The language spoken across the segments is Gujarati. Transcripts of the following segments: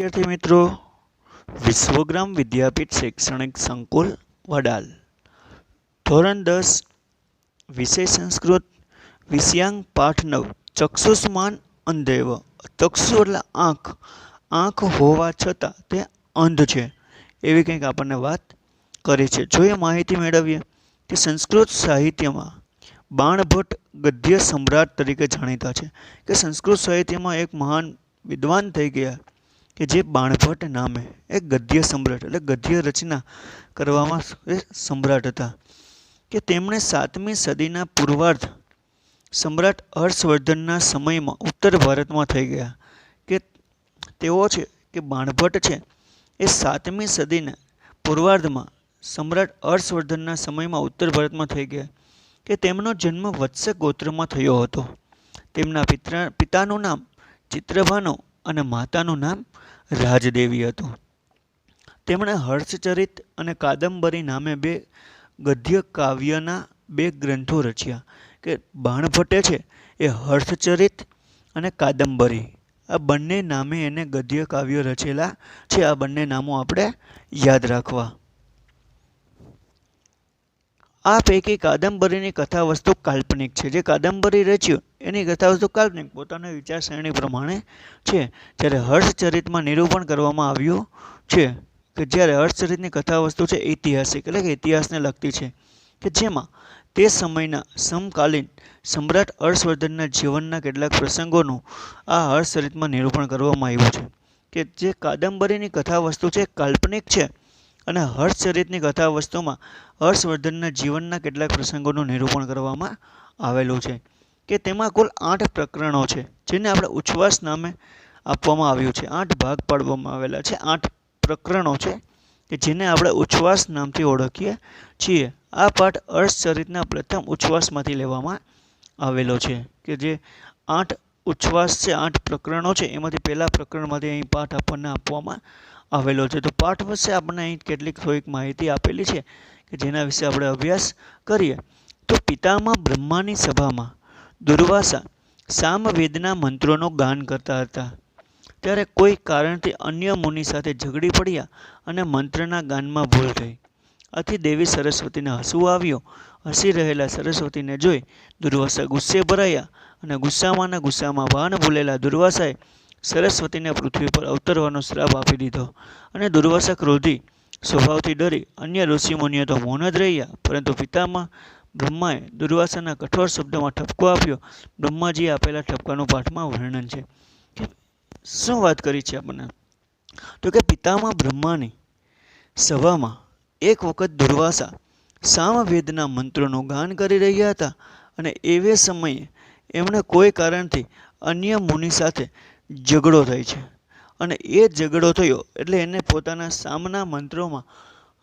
विद्यार्थी मित्रों, विश्वग्राम विद्यापीठ शैक्षणिक संकुल वडाल धोरण 10 विषय संस्कृत विषयांक पाठ 9 चक्षुष्मान अंधेव। चक्षु એટલે આંખ હોવા છતાં તે અંધ છે એવી કંઈક આપણને વાત કરી છે। જોઈએ માહિતી મેળવીએ કે સંસ્કૃત સાહિત્યમાં બાણભટ્ટ ગદ્ય સમ્રાટ તરીકે જાણીતા છે કે સંસ્કૃત સાહિત્યમાં એક મહાન વિદ્વાન થઈ ગયા કે જે બાણભટ્ટ નામે એક ગદ્ય સમ્રાટ એટલે ગદ્ય રચના કરવામાં સમ્રાટ હતા કે તેમણે 7મી સદીના પૂર્વાર્ધ સમ્રાટ હર્ષવર્ધનના સમયમાં ઉત્તર ભારતમાં થઈ ગયા કે તેઓ છે કે બાણભટ્ટ છે એ 7મી સદીના પૂર્વાર્ધમાં સમ્રાટ હર્ષવર્ધનના સમયમાં ઉત્તર ભારતમાં થઈ ગયા કે તેમનો જન્મ વત્સ ગોત્રમાં થયો હતો। તેમના પિતાનું નામ ચિત્રભાનુ અને માતાનું નામ રાજદેવી હતું। તેમણે હર્ષચરિત અને કાદંબરી નામે 2 ગદ્ય કાવ્યના 2 ગ્રંથો રચ્યા કે બાણભટ્ટે છે એ હર્ષચરિત અને કાદંબરી આ બંને નામે એને ગદ્ય કાવ્યો રચેલા છે। આ બંને નામો આપણે યાદ રાખવા। આ પૈકી કાદંબરીની કથાવસ્તુ કાલ્પનિક છે। જે કાદંબરી રચ્યું એની કથાવસ્તુ કાલ્પનિક પોતાના વિચારસરણી પ્રમાણે છે, જ્યારે હર્ષચરિતમાં નિરૂપણ કરવામાં આવ્યું છે કે જ્યારે હર્ષચરિતની કથાવસ્તુ છે ઐતિહાસિક એટલે કે ઇતિહાસને લગતી છે કે જેમાં તે સમયના સમકાલીન સમ્રાટ હર્ષવર્ધનના જીવનના કેટલાક પ્રસંગોનું આ હર્ષચરિતમાં નિરૂપણ કરવામાં આવ્યું છે કે જે કાદંબરીની કથાવસ્તુ છે કાલ્પનિક છે અને હર્ષચરિતની કથાવસ્તુમાં હર્ષવર્ધનના જીવનના કેટલાક પ્રસંગોનું નિરૂપણ કરવામાં આવેલું છે કે તેમાં કુલ 8 પ્રકરણો છે જેને આપણે ઉચ્છ્વાસ નામે આપવામાં આવ્યું છે। 8 ભાગ પાડવામાં આવેલા છે। 8 પ્રકરણો છે કે જેને આપણે ઉચ્છ્વાસ નામથી ઓળખીએ છીએ। આ પાઠ હર્ષચરિતના પ્રથમ ઉચ્છ્વાસમાંથી લેવામાં આવેલો છે કે જે 8 ઉચ્છ્વાસ છે, 8 પ્રકરણો છે એમાંથી પહેલા પ્રકરણમાંથી અહીં પાઠ આપણને આપવામાં આવેલો છે। તો પાઠ વિશે આપણને અહીં કેટલીક થોડીક માહિતી આપેલી છે કે જેના વિશે આપણે અભ્યાસ કરીએ તો પિતામહ બ્રહ્માની સભામાં દુર્વાસા સામવેદના મંત્રોનું ગાન કરતા હતા ત્યારે કોઈ કારણથી અન્ય મુનિ સાથે ઝઘડી પડ્યા અને મંત્રના ગાનમાં ભૂલ થઈ। આથી દેવી સરસ્વતીને હસવું આવ્યું। હસી રહેલા સરસ્વતીને જોઈ દુર્વાસા ગુસ્સે ભરાયા અને ગુસ્સામાં ભાન ભૂલેલા દુર્વાસાએ સરસ્વતીને પૃથ્વી પર અવતરવાનો શ્રાપ આપી દીધો અને દુર્વાસા ક્રોધી સ્વભાવથી ડરી અન્ય ઋષિમુનિઓ તો મૌન જ રહ્યા, પરંતુ પિતામહ બ્રહ્માએ દુર્વાસાના કઠોર શબ્દોમાં ઠપકો આપ્યો। બ્રહ્માજીએ આપેલા ઠપકાનું પાઠમાં વર્ણન છે કે શું વાત કરી છે આપણને તો કે પિતામહ બ્રહ્માની સભામાં એક વખત દુર્વાસા સામવેદના મંત્રોનું ગાન કરી રહ્યા હતા અને એવે સમયે એમણે કોઈ કારણથી અન્ય મુનિ સાથે ઝઘડો થાય છે અને એ ઝઘડો થયો એટલે એને પોતાના સામના મંત્રોમાં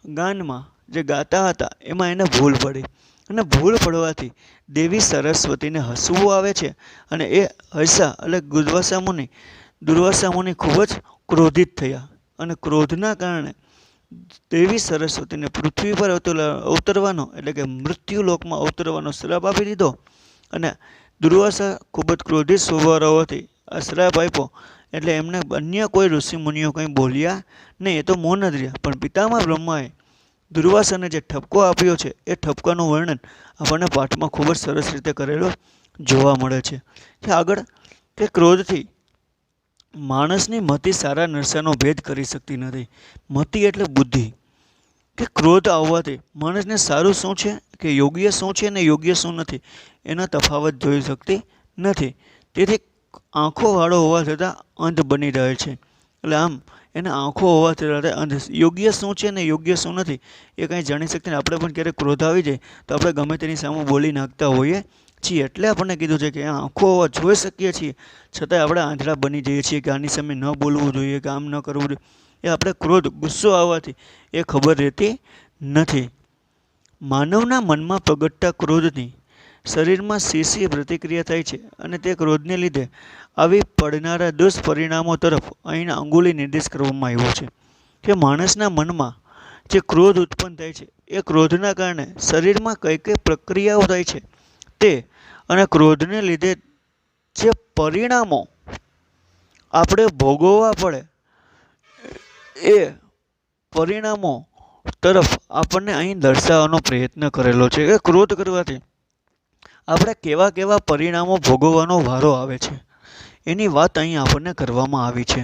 ગાનમાં જે ગાતા હતા એમાં એને ભૂલ પડી અને ભૂલ પડવાથી દેવી સરસ્વતીને હસવું આવે છે અને એ હસ્યા એટલે દુર્વાસા મુનિ ખૂબ જ ક્રોધિત થયા અને ક્રોધના કારણે દેવી સરસ્વતીને પૃથ્વી પર અવતરવાનો એટલે કે મૃત્યુલોકમાં અવતરવાનો શ્રાપ આપી દીધો અને દુર્વાસા ખૂબ જ ક્રોધિત સ્વભાવ હોવાથી આ શ્રાપ આપ્યો એટલે એમને અન્ય કોઈ ઋષિમુનિઓ કંઈ બોલ્યા નહીં, એ તો મૌન જ રહ્યા। પણ પિતામહ બ્રહ્માએ દુર્વાસાને જે ઠપકો આપ્યો છે એ ઠપકાનું વર્ણન આપણને પાઠમાં ખૂબ જ સરસ રીતે કરેલો જોવા મળે છે કે આગળ કે ક્રોધથી માણસની મતિ સારા નરસાનો ભેદ કરી શકતી નથી। મતિ એટલે બુદ્ધિ કે ક્રોધ આવવાથી માણસને સારું શું છે કે યોગ્ય શું છે અને યોગ્ય શું નથી એનો તફાવત જોઈ શકતી નથી। તેથી આંખોવાળો હોવા છતાં અંધ બની રહે છે। એટલે આમ એને આંખો હોવા છતાં અંધ યોગ્ય શું છે અને યોગ્ય શું નથી એ કંઈ જાણી શકતી આપણે પણ ક્યારેક ક્રોધ આવી જાય તો આપણે ગમે તેની સામે બોલી નાખતા હોઈએ છીએ। એટલે આપણને કીધું છે કે આંખો હોવા જોઈ શકીએ છીએ છતાં આપણે આંધળા બની જઈએ છીએ કે આની સામે ન બોલવું જોઈએ કે આમ ન કરવું જોઈએ। એ આપણે ક્રોધ ગુસ્સો આવવાથી એ ખબર રહેતી નથી। માનવના મનમાં પ્રગટતા ક્રોધની શરીરમાં શીશી પ્રતિક્રિયા થાય છે અને તે ક્રોધને લીધે આવી પડનારા દુષ્પરિણામો તરફ અહીંના અંગુલી નિર્દેશ કરવામાં આવ્યો છે કે માણસના મનમાં જે ક્રોધ ઉત્પન્ન થાય છે એ ક્રોધના કારણે શરીરમાં કઈ પ્રક્રિયાઓ થાય છે તે અને ક્રોધને લીધે જે પરિણામો આપણે ભોગવવા પડે એ પરિણામો તરફ આપણને અહીં દર્શાવવાનો પ્રયત્ન કરેલો છે કે ક્રોધ કરવાથી આપણે કેવા કેવા પરિણામો ભોગવવાનો વારો આવે છે એની વાત અહીં આપણને કરવામાં આવી છે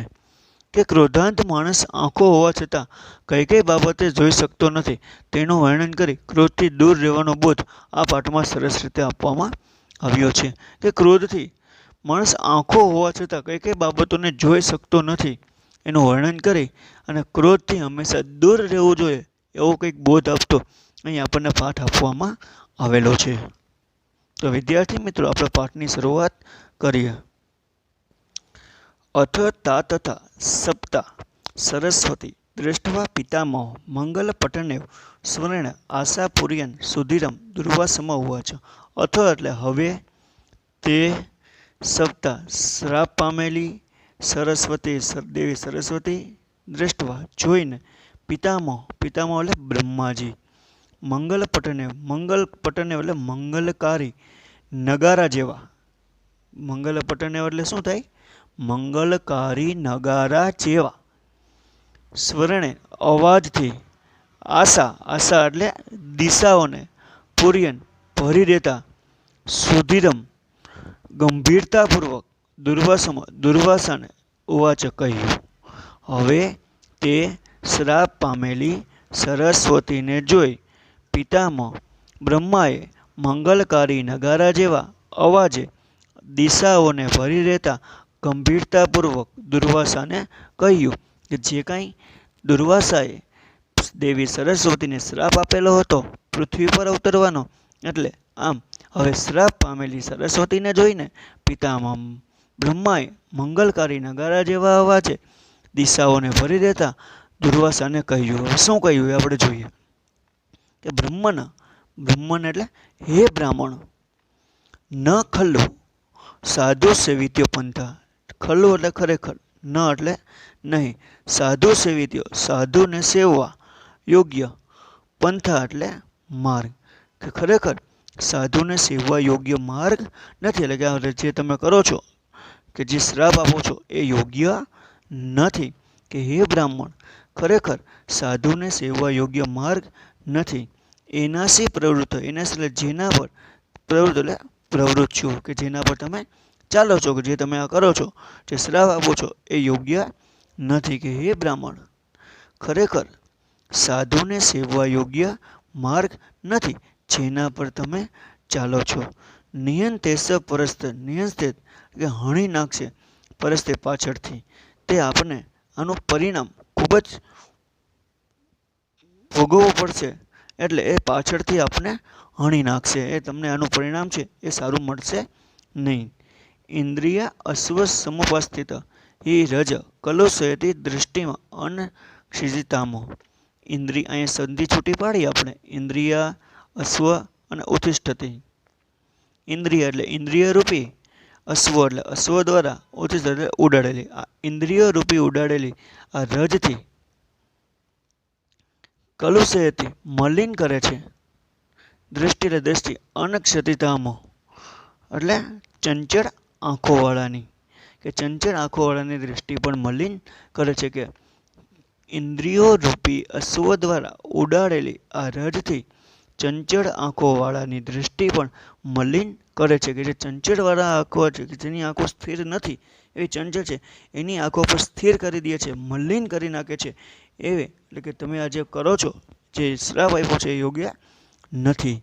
કે ક્રોધાંત માણસ આંખો હોવા છતાં કઈ કઈ બાબતે જોઈ શકતો નથી તેનું વર્ણન કરી ક્રોધથી દૂર રહેવાનો બોધ આ પાઠમાં સરસ રીતે આપવામાં આવ્યો છે કે ક્રોધથી માણસ આંખો હોવા છતાં કઈ કઈ બાબતોને જોઈ શકતો નથી એનું વર્ણન કરી અને ક્રોધથી હંમેશા દૂર રહેવું જોઈએ એવો કંઈક બોધ આપતો અહીં આપણને પાઠ આપવામાં આવેલો છે. તો વિદ્યાર્થી મિત્રો આપણે પાઠની શરૂઆત કરીએ. અથ તા તથા સપ્તા સરસ્વતી દૃષ્ટવા પિતામહ મંગલ પટનેવ સ્વર્ણ આશા પુર્યન સુધીરમ દુર્વાસમ ઉવાચ. અથ એટલે હવે, તે, સપ્તા શ્રાપ પામેલી, સરસ્વતી દેવી સરસ્વતી, દૃષ્ટવા જોઈને, પિતામહ પિતામહ એટલે બ્રહ્માજી, મંગલ પટનેવ એટલે મંગલકારી નગારા જેવા, મંગલ પટનેવ એટલે શું થાય? મંગલકારી નગારા જેવા, સ્વરણે અવાજથી, આશા એટલે દિશાઓને, પુર્યન ભરી દેતા, સુધીરમ ગંભીરતાપૂર્વક, દુર્વાસાને ઉવાચ કહ્યું. હવે તે શ્રાપ પામેલી સરસ્વતીને જોઈ પિતામહ બ્રહ્માએ મંગલકારી નગારા જેવા અવાજે દિશાઓને ભરી રહેતા ગંભીરતાપૂર્વક દુર્વાસાને કહ્યું કે જે કાંઈ દુર્વાસાએ દેવી સરસ્વતીને શ્રાપ આપેલો હતો પૃથ્વી પર અવતરવાનો, એટલે આમ હવે શ્રાપ પામેલી સરસ્વતીને જોઈને પિતામહ બ્રહ્માએ મંગલકારી નગારા જેવા અવાજે દિશાઓને ભરી દેતા દુર્વાસાને કહ્યું. હવે શું કહ્યું એ આપણે જોઈએ કે બ્રહ્મન એટલે હે બ્રાહ્મણ, ન ખલ્લુ સાધુ સેવિત્યો પંથા, ખલ્લુ એટલે ખરેખર, ન એટલે નહીં, સાધુ સેવિત્યો સાધુને સેવવા યોગ્ય, પંથા એટલે માર્ગ, કે ખરેખર સાધુને સેવવા યોગ્ય માર્ગ નથી. એટલે કે જે તમે કરો છો કે જે શ્રાપ આપો છો એ યોગ્ય નથી. કે હે બ્રાહ્મણ, ખરેખર સાધુને સેવવા યોગ્ય માર્ગ નથી. એનાસી પ્રવૃત્ત, એનાસી એટલે જેના પર, પ્રવૃત્ત એટલે પ્રવૃત્તિઓ કે જેના પર તમે ચાલો છો, કે જે તમે આ કરો છો, જે શ્રાપ આપો છો એ યોગ્ય નથી. કે હે બ્રાહ્મણ, ખરેખર સાધુને સેવવા યોગ્ય માર્ગ નથી જેના પર તમે ચાલો છો. નિયંતેશ પરસ્ત, નિયંતે કે હણી નાખશે, પરસ્તે પાછળથી, તે આપણે આનું પરિણામ ખૂબ જ ભોગવવું પડશે, એટલે એ પાછળથી આપણે હણી નાખશે, એ તમને આનું પરિણામ છે એ સારું મળશે નહીં. ઇન્દ્રિય અશ્વ સમુપસ્થિત હિ રજ કલુષયતી દૃષ્ટિમાં અનક્ષિજિતામો. ઇન્દ્રિય અહીંયા સંધિ છૂટી પાડી આપણે, ઇન્દ્રિય અશ્વ અને ઉત્તિષ્ઠતિ. ઇન્દ્રિય એટલે ઇન્દ્રિય રૂપી, અશ્વ એટલે અશ્વ દ્વારા, ઉત્તિષ્ઠ એટલે ઉડાડેલી, આ ઇન્દ્રિય રૂપી ઉડાડેલી આ રજથી કલુષયથી મલિન કરે છે, દૃષ્ટિ એટલે દ્રષ્ટિ, અનક્ષતિતામો એટલે ચંચળ આંખોવાળાની, કે ચંચળ આંખોવાળાની દૃષ્ટિ પણ મલિન કરે છે. કે ઇન્દ્રિયો રૂપી અશ્વ દ્વારા ઉડાડેલી આ રજથી ચંચળ આંખોવાળાની દૃષ્ટિ પણ મલિન કરે છે. કે જે ચંચળવાળા આંખો છે, કે જેની આંખો સ્થિર નથી, એવી ચંચળ છે, એની આંખો પર સ્થિર કરી દે છે, મલિન કરી નાખે છે. એવી એટલે કે તમે આ જે કરો છો, જે શ્રાપ આપ્યો છે એ યોગ્ય નથી.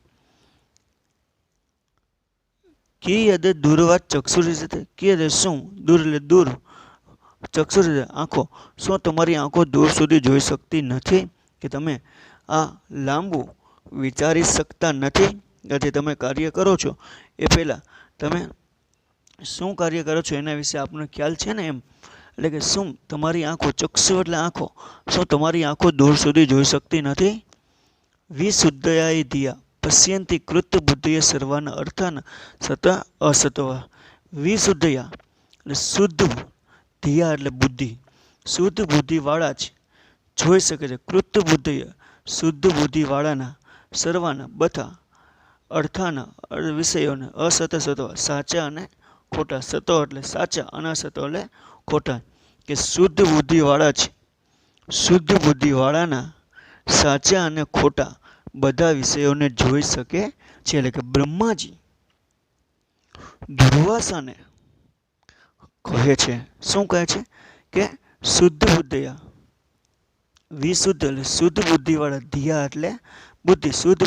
કિયદ દૂરવાત ચક્ષુરિત, કિયદ શું, દૂર એટલે દૂર, ચક્ષુરિત આંખો, શું તમારી આંખો દૂર સુધી જોઈ શકતી નથી? કે તમે આ લાંબુ વિચારી શકતા નથી? કે જે તમે કાર્ય કરો છો એ પહેલાં તમે શું કાર્ય કરો છો એના વિશે આપણને ખ્યાલ છે ને એમ. એટલે કે શું તમારી આંખો, ચક્ષુ એટલે આંખો, શું તમારી આંખો દૂર સુધી જોઈ શકતી નથી? વિશુદ્ધયાય ધિયા પશ્યંતી કૃત બુદ્ધિએ સર્વાના અર્થાના સત અસત્વા. વિશુદ્ધયા એટલે શુદ્ધ, ધિયા એટલે બુદ્ધિ, શુદ્ધ બુદ્ધિવાળા જ જોઈ શકે છે. કૃત બુદ્ધિએ શુદ્ધ બુદ્ધિવાળાના, સર્વાના બધા, અર્થાના વિષયોને, અસત સત્વા સાચા અને ખોટા, સતો એટલે સાચા અને અસતો એટલે ખોટા. કે શુદ્ધ બુદ્ધિવાળા જ શુદ્ધ બુદ્ધિવાળાના સાચા અને ખોટા બધા વિષયોને જોઈ શકે છે. એટલે કે બ્રહ્માજી દુર્વાસાને કહે છે, શું કહે છે કે શુદ્ધ બુદ્ધયા વિશુદ્ધ એટલે શુદ્ધ બુદ્ધિવાળા, ધ્યા એટલે બુદ્ધિ, શુદ્ધ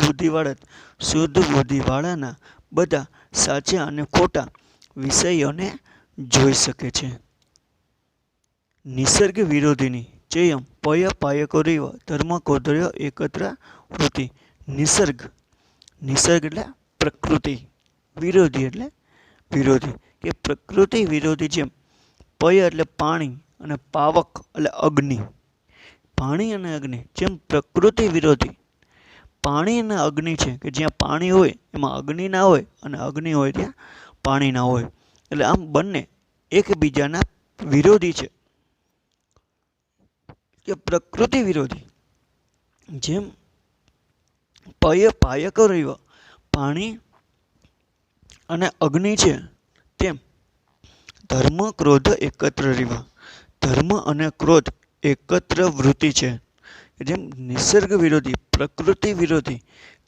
બુદ્ધિવાળાના બધા સાચા અને ખોટા વિષયોને જોઈ શકે છે. નિસર્ગ વિરોધીની ચેયમ પય પાયકોરીવ ધર્મ કૌધર્ય એકત્ર વૃત્તિ. નિસર્ગ એટલે પ્રકૃતિ, વિરોધી એટલે વિરોધી, કે પ્રકૃતિ વિરોધી જેમ પય એટલે પાણી અને પાવક એટલે અગ્નિ, પાણી અને અગ્નિ જેમ પ્રકૃતિ વિરોધી પાણી અને અગ્નિ છે, કે જ્યાં પાણી હોય એમાં અગ્નિ ના હોય અને અગ્નિ હોય ત્યાં પાણી ના હોય. એટલે આમ બંને એકબીજાના વિરોધી છે, કે પ્રકૃતિ વિરોધી જેમ પાયક રહ્યો પાણી અને અગ્નિ છે, તેમ ધર્મ ક્રોધ એકત્ર રહેવા, ધર્મ અને ક્રોધ એકત્ર વૃત્તિ છે. જેમ નિસર્ગ વિરોધી પ્રકૃતિ વિરોધી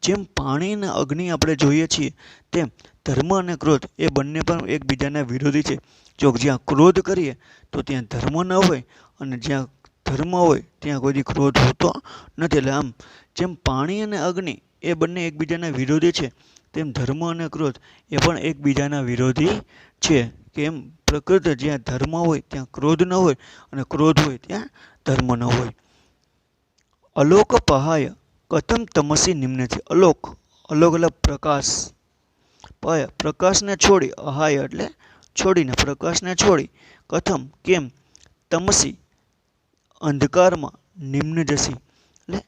જેમ પાણી અને અગ્નિ આપણે જોઈએ છીએ, તેમ ધર્મ અને ક્રોધ એ બંને પણ એકબીજાના વિરોધી છે. જો જ્યાં ક્રોધ કરીએ તો ત્યાં ધર્મ ન હોય, અને જ્યાં ધર્મ હોય ત્યાં કોઈ ક્રોધ હોતો નથી. એટલે આમ જેમ પાણી અને અગ્નિ એ બંને એકબીજાના વિરોધી છે, તેમ ધર્મ અને ક્રોધ એ પણ એકબીજાના વિરોધી છે. કે એમ પ્રકૃતિ જ્યાં ધર્મ હોય ત્યાં ક્રોધ ન હોય, અને ક્રોધ હોય ત્યાં ધર્મ ન હોય. અલોક પહાય કથમ તમસી નિમ્ન છે. અલોક એટલે પ્રકાશ, પય પ્રકાશને છોડી, અહાય એટલે છોડીને, પ્રકાશને છોડી, કથમ કેમ, તમસી અંધકારમાં, નિમ્ન જસી એટલે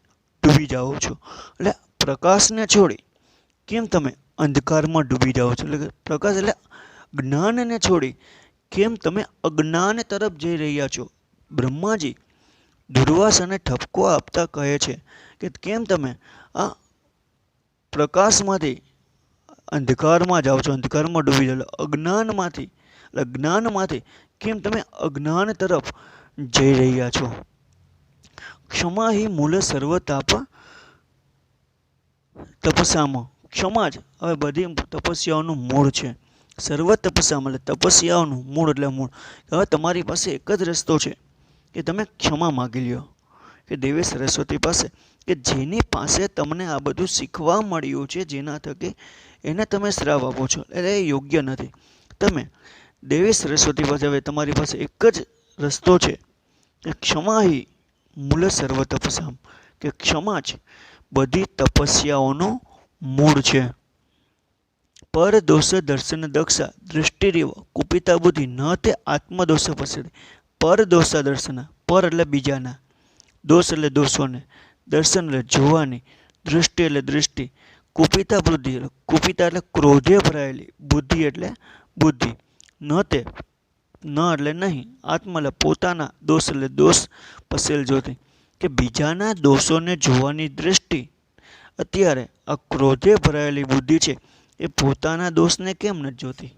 ડૂબી જાઓ છો. એટલે પ્રકાશને છોડી કેમ તમે અંધકારમાં ડૂબી જાઓ છો. એટલે પ્રકાશ એટલે જ્ઞાનને છોડી કેમ તમે અજ્ઞાન તરફ જઈ રહ્યા છો. બ્રહ્માજી દુર્વાસાને ઠપકો આપતા કહે છે કે કેમ તમે આ પ્રકાશમાંથી અંધકારમાં જાઓ છો, અંધકારમાં ડૂબી જાઓ, જ્ઞાનમાંથી કેમ તમે અજ્ઞાન તરફ જઈ રહ્યા છો. ક્ષમા હિ મૂળ સર્વ તપસામાં, ક્ષમા જ હવે બધી તપસ્યાઓનું મૂળ છે. સર્વ તપસામાં એટલે તપસ્યાઓનું મૂળ એટલે મૂળ. હવે તમારી પાસે એક જ રસ્તો છે કે તમે ક્ષમા માગી લ્યો, કે દેવી સરસ્વતી પાસે, કે જેની પાસે તમને આ બધું શીખવા મળ્યું છે, જેના થકી એને તમે શ્રાપ આપો છો, એટલે એ યોગ્ય નથી. તમે દેવી સરસ્વતી પાસે, હવે તમારી પાસે એક જ રસ્તો છે કે ક્ષમા હિ મૂળ સર્વ તપસામ, કે ક્ષમા જ બધી તપસ્યાઓનું મૂળ છે. પર દોષ દર્શન દક્ષા દૃષ્ટિરેવ કુપિતા બુદ્ધિ ન તે આત્મદોષ પસરે. પર દોષ દર્શન, પર એટલે બીજાના, દોષ એટલે દોષોને, દર્શન એટલે જોવાની, દૃષ્ટિ એટલે દૃષ્ટિ, કુપિતા બુદ્ધિ કુપિતા એટલે ક્રોધે ભરાયેલી, બુદ્ધિ એટલે બુદ્ધિ, ન તે ન એટલે નહીં, આત્મા એટલે પોતાના, દોષ એટલે દોષ પસેલ જોતી, કે બીજાના દોષોને જોવાની દૃષ્ટિ. અત્યારે આ ક્રોધે ભરાયેલી બુદ્ધિ છે એ પોતાના દોષને કેમ નથી જોતી,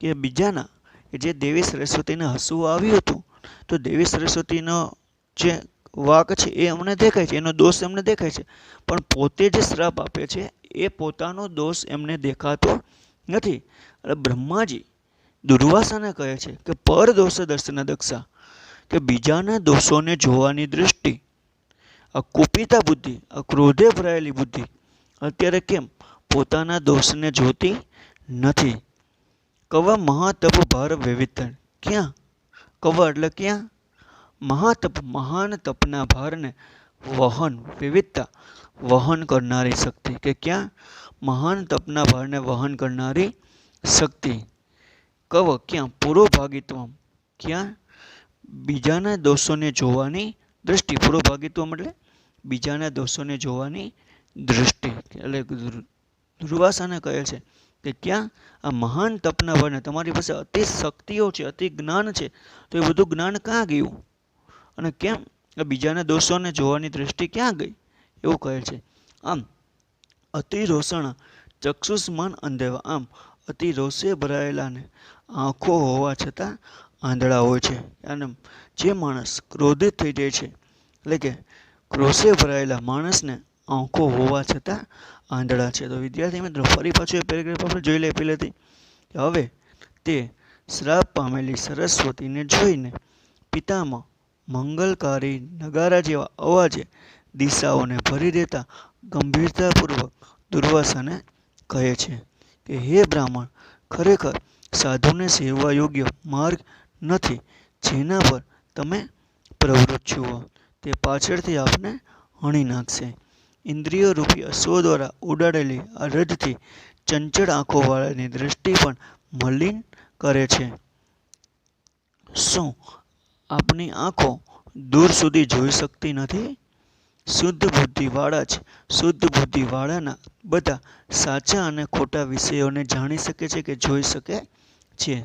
કે બીજાના, કે જે દેવી સરસ્વતીને હસવું આવ્યું હતું, તો દેવી સરસ્વતીનો જે વાક છે એ અમને દેખાય છે, એનો દોષ એમને દેખાય છે, પણ પોતે જે શ્રાપ આપે છે એ પોતાનો દોષ એમને દેખાતો નથી. એટલે બ્રહ્માજી દુર્વાસાને કહે છે કે પર દોષ દર્શન દક્ષા, કે બીજાના દોષોને જોવાની દૃષ્ટિ, આ કુપિતા બુદ્ધિ, આ ક્રોધે ભરાયેલી બુદ્ધિ અત્યારે કેમ પોતાના દોષને જોતી નથી. કવા મહાતપ ભાર વૈવિધ્ય, ક્યાં કવ એટલે ક્યાં, મહાતપ મહાન તપના ભારને વહન, વિવિધતા વહન કરનારી શક્તિ, કે ક્યાં મહાન તપના ભારને વહન કરનારી શક્તિ. કવ ક્યાં પૂર્વભાગિત્વ, ક્યાં બીજાના દોષોને જોવાની દૃષ્ટિ, પૂર્વભાગિત્વ એટલે બીજાના દોષોને જોવાની દૃષ્ટિ. એટલે દુર્વાસાને કહે છે કે ક્યાં આ મહાન તપના ભારને, તમારી પાસે અતિ શક્તિઓ છે, અતિ જ્ઞાન છે, તો એ બધું જ્ઞાન ક્યાં ગયું, અને કેમ આ બીજાના દોષોને જોવાની દૃષ્ટિ ક્યાં ગઈ, એવું કહે છે. આમ અતિ રોષણ ચક્ષુષ્માન અંધેવા, આમ અતિ રોષે ભરાયેલાને આંખો હોવા છતાં આંધળા હોય છે. અને જે માણસ ક્રોધિત થઈ જાય છે, એટલે કે ક્રોશે ભરાયેલા માણસને આંખો હોવા છતાં આંધળા છે. તો વિદ્યાર્થી મિત્રો ફરી પાછું એ પેરેગ્રાફ આપણે જોઈ લઈએ પહેલેથી. હવે તે શ્રાપ પામેલી સરસ્વતીને જોઈને પિતામાં મંગલકારી નગારા જેવા અવાજે દિશાઓને ભરી દેતા ગંભીરતાપૂર્વક દુર્વાસાને કહે છે કે હે બ્રાહ્મણ, ખરેખર સાધુને સેવવા યોગ્ય માર્ગ નથી જેના પર તમે પ્રવૃત્ત છો. તે પાછળથી આપને હણી નાખશે. ઇન્દ્રિયો રૂપી અશ્વો દ્વારા ઉડાડેલી આ રથથી ચંચળ આંખોવાળાની દૃષ્ટિ પણ મલિન કરે છે. શું આપની આંખો દૂર સુધી જોઈ શકતી નથી? શુદ્ધ બુદ્ધિવાળા જ શુદ્ધ બુદ્ધિવાળાના બધા સાચા અને ખોટા વિષયોને જાણી શકે છે કે જોઈ શકે છે.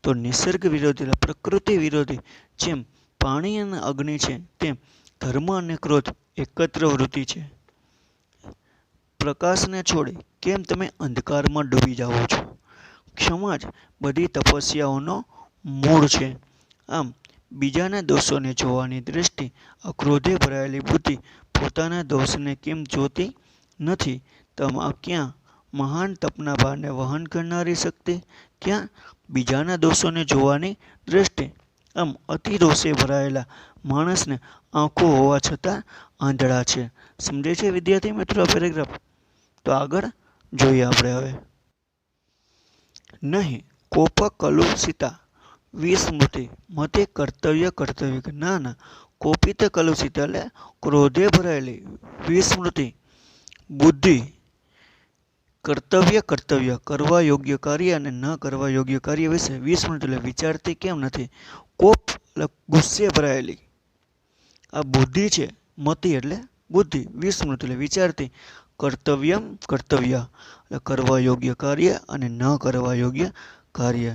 તો નિસર્ગ વિરોધી એટલે પ્રકૃતિ વિરોધી જેમ પાણી અને અગ્નિ છે, તેમ ધર્મ અને ક્રોધ એકત્ર વૃત્તિ છે. પ્રકાશને છોડી કેમ તમે અંધકારમાં ડૂબી જાઓ છો? ક્ષમા જ બધી તપસ્યાઓનો મૂળ છે. આમ બીજાના દોષોને જોવાની દૃષ્ટિ આ ક્રોધે ભરાયેલી બુદ્ધિ પોતાના દોષને કેમ જોતી નથી? તો ક્યાં મહાન તપના ભારને વહન કરનારી શક્તિ, ક્યાં બીજાના દોષોને જોવાની દૃષ્ટિ. આમ અતિ રોષે ભરાયેલા માણસને આંખો હોવા છતાં આંધળા છે. સમજે છે વિદ્યાર્થી મિત્રો આ પેરેગ્રાફ? તો આગળ જોઈએ આપણે હવે. નહીં કોપ કલુષિતા વિસ્મૃતિ મતે કર્તવ્ય ના ના કોપિત કલુષિતા એટલે ક્રોધે ભરાયેલી વિસ્મૃતિ બુદ્ધિ કર્તવ્ય કરવા યોગ્ય કાર્ય અને ન કરવા યોગ્ય કાર્ય વિશે વિસ્મૃતિ એટલે વિચારતી કેમ નથી? કોપ એટલે ગુસ્સે ભરાયેલી આ બુદ્ધિ છે. મતિ એટલે બુદ્ધિ, વિસ્મૃતિ એટલે વિચારતી, કર્તવ્ય એટલે કરવા યોગ્ય કાર્ય અને ન કરવા યોગ્ય કાર્ય.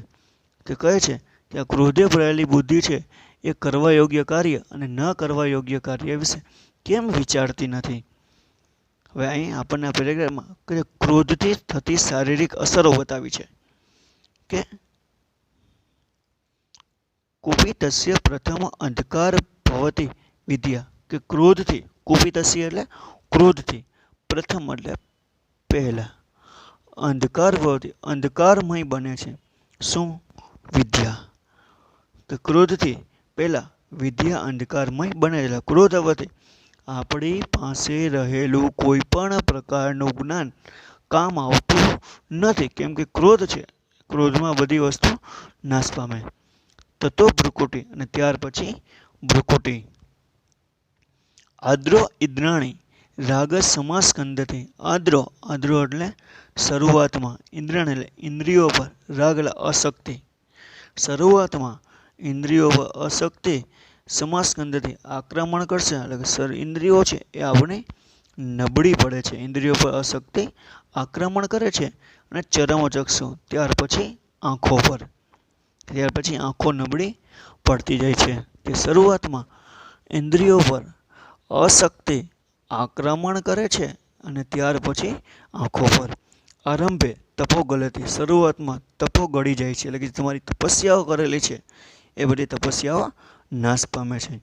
તે કહે છે કે આ ક્રોધે ભરાયેલી બુદ્ધિ છે એ કરવા યોગ્ય કાર્ય અને ન કરવા યોગ્ય કાર્ય વિશે કેમ વિચારતી નથી? હવે અહીં આપણને આ પેરેગ્રાફમાં ક્રોધથી થતી શારીરિક અસરો બતાવી છે કે કુપિતસ્ય પ્રથમ અંધકાર ભવતી વિદ્યા, કે ક્રોધથી કુપિતસ્ય એટલે ક્રોધથી પ્રથમ એટલે પહેલા અંધકાર ભવતી અંધકારમય બને છે. શું? વિદ્યા. તો ક્રોધથી પહેલા વિદ્યા અંધકારમય બને છે. ક્રોધ આવવાથી આપણી પાસે રહેલું કોઈ પણ પ્રકારનું જ્ઞાન કામ આવતું નથી, કેમ કે ક્રોધ છે. ક્રોધમાં બધી વસ્તુ નાશ પામે. તતો ભ્રુકુટી અને ત્યાર પછી ભ્રુકુટી. આદ્રો ઇદ્રાણી રાગ સમાસ્કંદથી આદ્રો એટલે શરૂઆતમાં, ઇન્દ્રાણી એટલે ઇન્દ્રિયો પર, રાગ એટલે અશક્તિ. શરૂઆતમાં ઇન્દ્રિયો પર અશક્તિ સમાસ્કંદથી આક્રમણ કરશે, એટલે કે ઇન્દ્રિયો છે એ આપણી નબળી પડે છે. ઇન્દ્રિયો પર અશક્તિ આક્રમણ કરે છે. અને ચરમચક્ષુ ત્યાર પછી આંખો પર, ત્યાર પછી આંખો નબળી પડતી જાય છે. કે શરૂઆતમાં ઇન્દ્રિયો પર અશક્તિ આક્રમણ કરે છે અને ત્યાર પછી આંખો પર. આરંભે તપો ગલતી શરૂઆતમાં તપો ગળી જાય છે, એટલે કે તમારી તપસ્યાઓ કરેલી છે એ બધી તપસ્યાઓ નાશ પામે છે.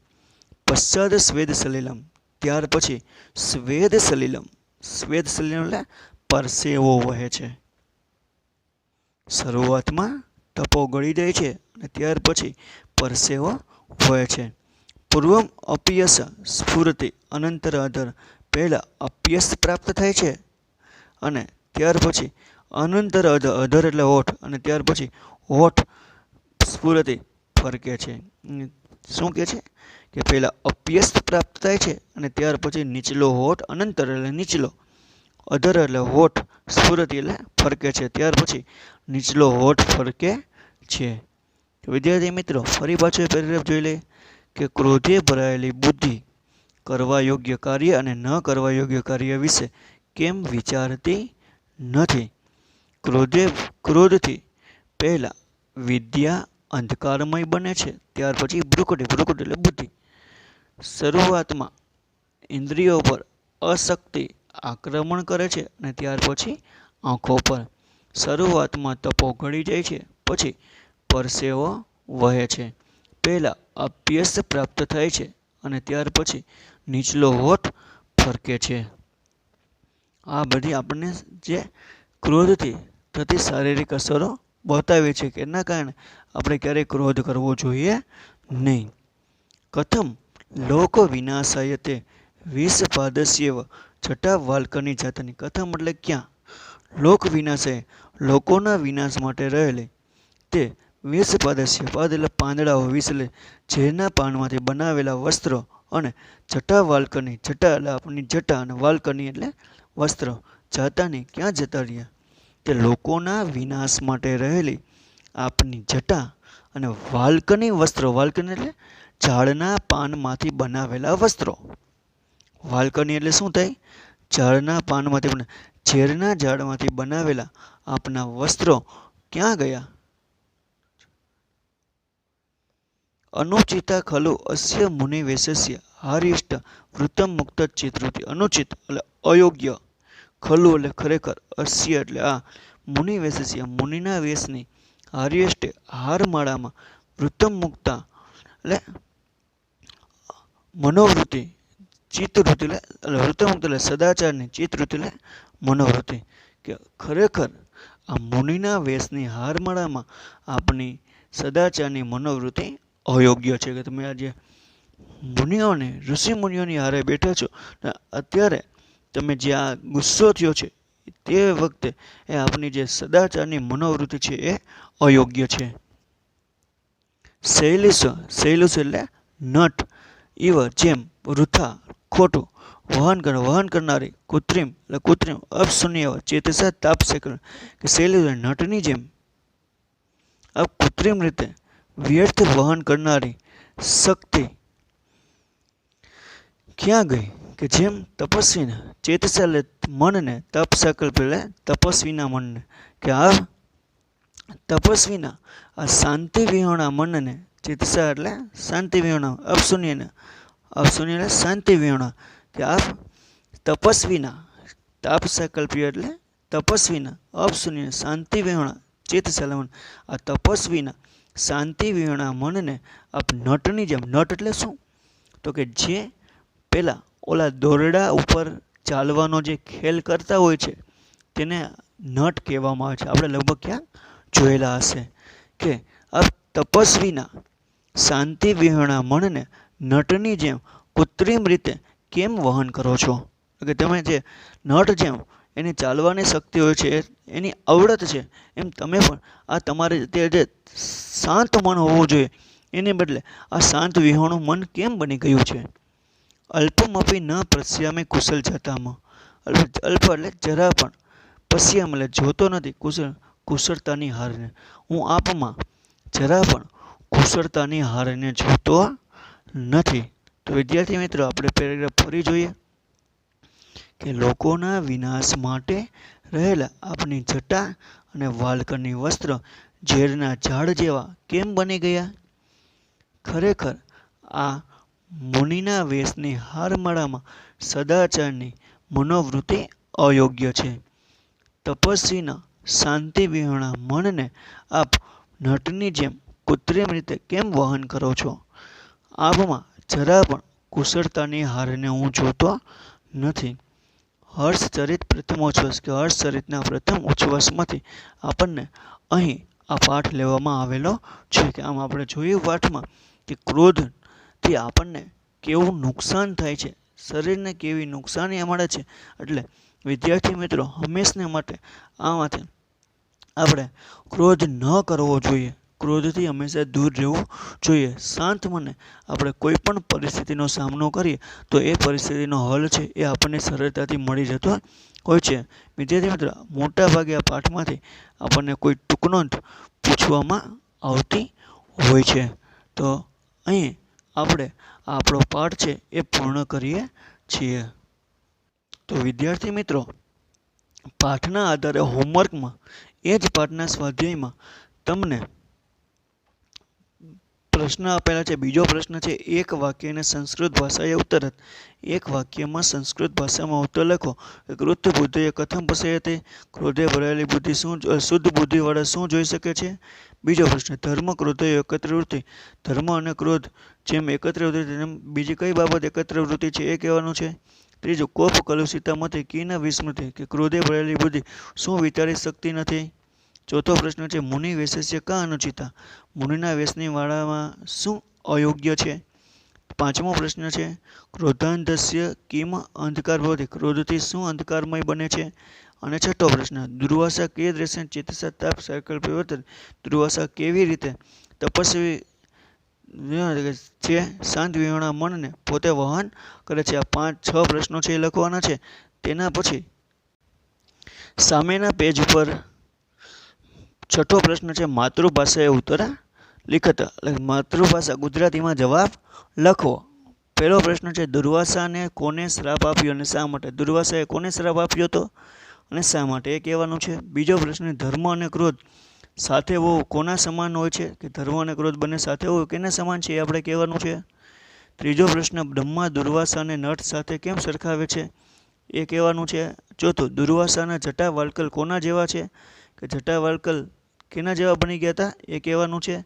પશ્ચાત સ્વેદ સલિલમ ત્યાર પછી સ્વેદ સલિલમ, સ્વેદ સલિલમ એટલે પરસેવો વહે છે. શરૂઆતમાં તપો ગળી જાય છે અને ત્યાર પછી પરસેવો વહે છે. પૂર્વમ અપયસ સ્ફુરતિ અનંતર અધર, પહેલાં અપયસ પ્રાપ્ત થાય છે અને ત્યાર પછી અનંતર અધર એટલે હોઠ, અને ત્યાર પછી હોઠ સ્ફુરતિ ફરકે છે. શું કહે છે કે પહેલાં અપયસ પ્રાપ્ત થાય છે અને ત્યાર પછી નીચલો હોઠ, અનંતર એટલે નીચલો, અધર એટલે હોઠ, સ્ફુરતિ એટલે ફરકે છે, ત્યાર પછી નીચલો હોઠ ફરકે છે. વિદ્યાર્થી મિત્રો ફરી પાછું એ પેરેગ્રાફ જોઈ લઈએ કે ક્રોધે ભરાયેલી બુદ્ધિ કરવા યોગ્ય કાર્ય અને ન કરવા યોગ્ય કાર્ય વિશે કેમ વિચારતી નથી? ક્રોધથી પહેલાં વિદ્યા અંધકારમય બને છે, ત્યાર પછી ભ્રુકુટી એટલે બુદ્ધિ. શરૂઆતમાં ઇન્દ્રિયો પર અશક્તિ આક્રમણ કરે છે અને ત્યાર પછી આંખો પર. શરૂઆતમાં તપો ગળી જાય છે, પછી પરસેવો વહે છે. પહેલાં અભ્યાસ પ્રાપ્ત થાય છે અને ત્યાર પછી નીચલો હોઠ ફરકે છે. આ બધી આપણને જે ક્રોધથી થતી શારીરિક અસરો બતાવે છે કે એના કારણે આપણે ક્યારેય ક્રોધ કરવો જોઈએ નહીં. કથમ લોક વિનાશાયતે વિષપાદસ્યવ છઠ્ઠા વાલ્કની જાતની. કથમ એટલે ક્યાં? લોક વિનાશાય લોકોના વિનાશ માટે રહેલી તે વિષપાદસ્ય પાદ એટલે પાંદડાઓ, વિષ એટલે ઝેરના પાનમાંથી બનાવેલા વસ્ત્રો અને છઠ્ઠા વાલ્કની છઠ્ઠા એટલે આપણી જટા અને વાલ્કની એટલે વસ્ત્ર જાતાની ક્યાં જતા રહ્યા? તે લોકોના વિનાશ માટે રહેલી આપની જટા અને વાલ્કની વસ્ત્રો. વાલ્કની એટલે ઝાડના પાનમાંથી બનાવેલા વસ્ત્રો. વાલ્કની એટલે શું થાય? ઝાડના પાનમાંથી ઝેરના ઝાડમાંથી બનાવેલા આપના વસ્ત્રો ક્યાં ગયા? અનુચિતા ખલુ અસ્ય મુનિવેશસ્ય હારિષ્ટ વૃત્તમ મુક્ત ચિત્રુતિ. અનુચિત એટલે અયોગ્ય, ખલુ એટલે ખરેખર, અસ્ય એટલે આ, મુનિવેશસ્ય મુનિના વેશની, હારિષ્ટે હારમાળામાં, વૃત્તમ મુક્તા એટલે મનોવૃત્તિ, ચિત્તવૃત્તિ એટલે વૃત્તમુક્ત એટલે સદાચારની, ચિત્તવૃત્તિ એટલે મનોવૃત્તિ. કે ખરેખર આ મુનિના વેશની હારમાળામાં આપની સદાચારની મનોવૃત્તિ અયોગ્ય છે. કે તમે આજે મુનિઓને ઋષિ મુનિઓની હારે બેઠા છો, અત્યારે તમે જે આ ગુસ્સો થયો છે તે વખતે એ આપની જે સદાચારની મનોવૃત્તિ છે એ અયોગ્ય છે. શૈલિશ, શૈલુષ એટલે નટ, ઇવ જેમ, વૃથા ખોટું, વહન કરનારી, કૃત્રિમ એટલે કૃત્રિમ, અપશૂન્ય ચેતસા તાપસેકર. કે શૈલુષ નટની જેમ, અપ કૃત્રિમ રીતે વ્યર્થ વહન કરનારી શક્તિ ક્યાં ગઈ? કે જેમ તપસ્વીના ચેતસા એટલે મનને, તપ સંકલ્પ એટલે તપસ્વીના મનને, કે આ તપસ્વીના આ શાંતિ વિહોણા મનને, ચેતસા એટલે શાંતિ વિહોણા, અપશૂન્યને, અપશૂન્ય એટલે શાંતિ વિહોણા, કે આ તપસ્વીના તાપ સંકલ્પીય એટલે તપસ્વીના, અપશૂન્ય શાંતિ વિહોણા, ચેતસા મન, આ તપસ્વીના શાંતિ વિહોણા મનને આપ નટની જેમ. નટ એટલે શું? તો કે જે પેલા ઓલા દોરડા ઉપર ચાલવાનો જે ખેલ કરતા હોય છે તેને નટ કહેવામાં આવે છે. આપણે લગભગ ક્યાં જોયેલા હશે કે આ તપસ્વીના શાંતિ વિહોણા મનને નટની જેમ કૃત્રિમ રીતે કેમ વહન કરો છો? કે તમે જે નટ જેમ એની ચાલવાની શક્તિ હોય છે, એની આવડત છે, એમ તમે પણ આ તમારે તે જે શાંત મન હોવું જોઈએ એને બદલે આ શાંત વિહોણું મન કેમ બની ગયું છે? અલ્પમપી ન પશ્યામે કુશલ જતામાં. અલ્પ એટલે જરા પણ, પશ્યામ એટલે જોતો નથી, કુશળતાની હારને. હું આપમાં જરા પણ કુશળતાની હારને જોતો નથી. તો વિદ્યાર્થી મિત્રો આપણે પેરેગ્રાફ ફરી જોઈએ કે લોકોના વિનાશ માટે રહેલા આપની જટા અને વાલ્કની વસ્ત્ર ઝેરના ઝાડ જેવા કેમ બની ગયા? ખરેખર આ મુનિના વેશની હારમાળામાં સદાચારની મનોવૃત્તિ અયોગ્ય છે. તપસ્વીના શાંતિ વિહોણા મનને આપ નટની જેમ કૃત્રિમ રીતે કેમ વહન કરો છો? આપમાં જરા પણ કુશળતાની હારને હું જોતો નથી. હર્ષચરિત પ્રથમોચ્છ્વાસ કે હર્ષચરિતના પ્રથમ ઉચ્છ્વાસમાંથી આપણને અહીં આ પાઠ લેવામાં આવેલો છે. કે આમ આપણે જોયું પાઠમાં કે ક્રોધથી આપણને કેવું નુકસાન થાય છે, શરીરને કેવી નુકસાની મળે છે. એટલે વિદ્યાર્થી મિત્રો હંમેશને માટે આમાંથી આપણે ક્રોધ ન કરવો જોઈએ, ક્રોધથી હંમેશા દૂર રહેવું જોઈએ. શાંત મને આપણે કોઈ પણ પરિસ્થિતિનો સામનો કરીએ તો એ પરિસ્થિતિનો હલ છે એ આપણને સરળતાથી મળી જતો હોય છે. વિદ્યાર્થી મિત્રો મોટા ભાગે આ પાઠમાંથી આપણને કોઈ ટૂંકનોંધ પૂછવામાં આવતી હોય છે. તો અહીં આપણે આપણો પાઠ છે એ પૂર્ણ કરીએ છીએ. તો વિદ્યાર્થી મિત્રો પાઠના આધારે હોમવર્કમાં એ જ પાઠના સ્વાધ્યાયમાં તમને પ્રશ્ન આપેલા છે. બીજો પ્રશ્ન છે, એક વાક્યને સંસ્કૃત ભાષાએ ઉત્તર. એક વાક્યમાં સંસ્કૃત ભાષામાં ઉત્તર લખો. ક્રુદ્ધ બુદ્ધિએ કથમ પશ્યતે? ક્રોધે ભરાયેલી બુદ્ધિ શુદ્ધ બુદ્ધિવાળા શું જોઈ શકે છે? બીજો પ્રશ્ન, ધર્મ ક્રોધયો એકત્ર વૃત્તિ. ધર્મ અને ક્રોધ જેમ એકત્ર વૃત્તિ તેમ બીજી કઈ બાબત એકત્ર વૃત્તિ છે એ કહેવાનું છે. ત્રીજું, કોપ કલુષિતા મતે કી ન વિસ્મૃતિ, કે ક્રોધે ભરાયેલી બુદ્ધિ શું વિચારી શકતી નથી? ચોથો પ્રશ્ન છે, મુનિ વેશસ્ય કા અનુચિતા? મુનિના વેશની વાળામાં શું અયોગ્ય છે? પાંચમો પ્રશ્ન છે, ક્રોધાંધસ્ય કિમ અંધકાર ભવતિ? ક્રોધથી શું અંધકારમય બને છે? અને છઠ્ઠો પ્રશ્ન, દુર્વાસા કે દ્રશ્ય ચેતસા તાપ સાયકલ પરિવર્તન? દુર્વાસા કેવી રીતે તપસ્વી છે, શાંત વિહોણા મનને પોતે વહન કરે છે? આ 5-6 પ્રશ્નો છે એ લખવાના છે. તેના પછી સામેના પેજ ઉપર છઠ્ઠો પ્રશ્ન છે, માતૃભાષાએ ઉત્તર લિખત. એટલે માતૃભાષા ગુજરાતીમાં જવાબ લખો. પહેલો પ્રશ્ન છે, દુર્વાસાને કોને શ્રાપ આપ્યો અને શા માટે? દુર્વાસાએ કોને શ્રાપ આપ્યો હતો અને શા માટે એ કહેવાનું છે. બીજો પ્રશ્ન, ધર્મ અને ક્રોધ સાથે હોવું કોના સમાન હોય છે? કે ધર્મ અને ક્રોધ બંને સાથે હોવું કેના સમાન છે એ આપણે કહેવાનું છે. ત્રીજો પ્રશ્ન, બ્રહ્મા દુર્વાસાને નટ સાથે કેમ સરખાવે છે એ કહેવાનું છે. ચોથું, દુર્વાસાના જટા વાલ્કલ કોના જેવા છે? કે જટા વાલ્કલ કેના જેવા બની ગયા હતા એ કહેવાનું છે.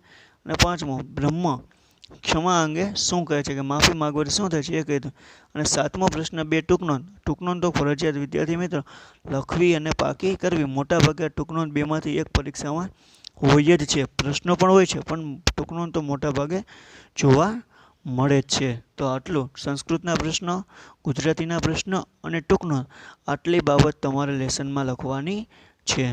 અને પાંચમો, બ્રહ્મ ક્ષમા અંગે શું કહે છે? કે માફી માગવાથી શું થાય છે એ કહી દો. અને સાતમો પ્રશ્ન, 2 ટૂંકનોંધ. ટૂંકનોંધ તો ફરજિયાત વિદ્યાર્થી મિત્રો લખવી અને પાકી કરવી. મોટાભાગે ટૂંકનોંધ બેમાંથી એક પરીક્ષામાં હોય જ છે. પ્રશ્નો પણ હોય છે પણ ટૂંકનોંધ તો મોટાભાગે જોવા મળે જ છે. તો આટલું સંસ્કૃતના પ્રશ્નો, ગુજરાતીના પ્રશ્નો અને ટૂંકનોંધ, આટલી બાબત તમારે લેસનમાં લખવાની છે.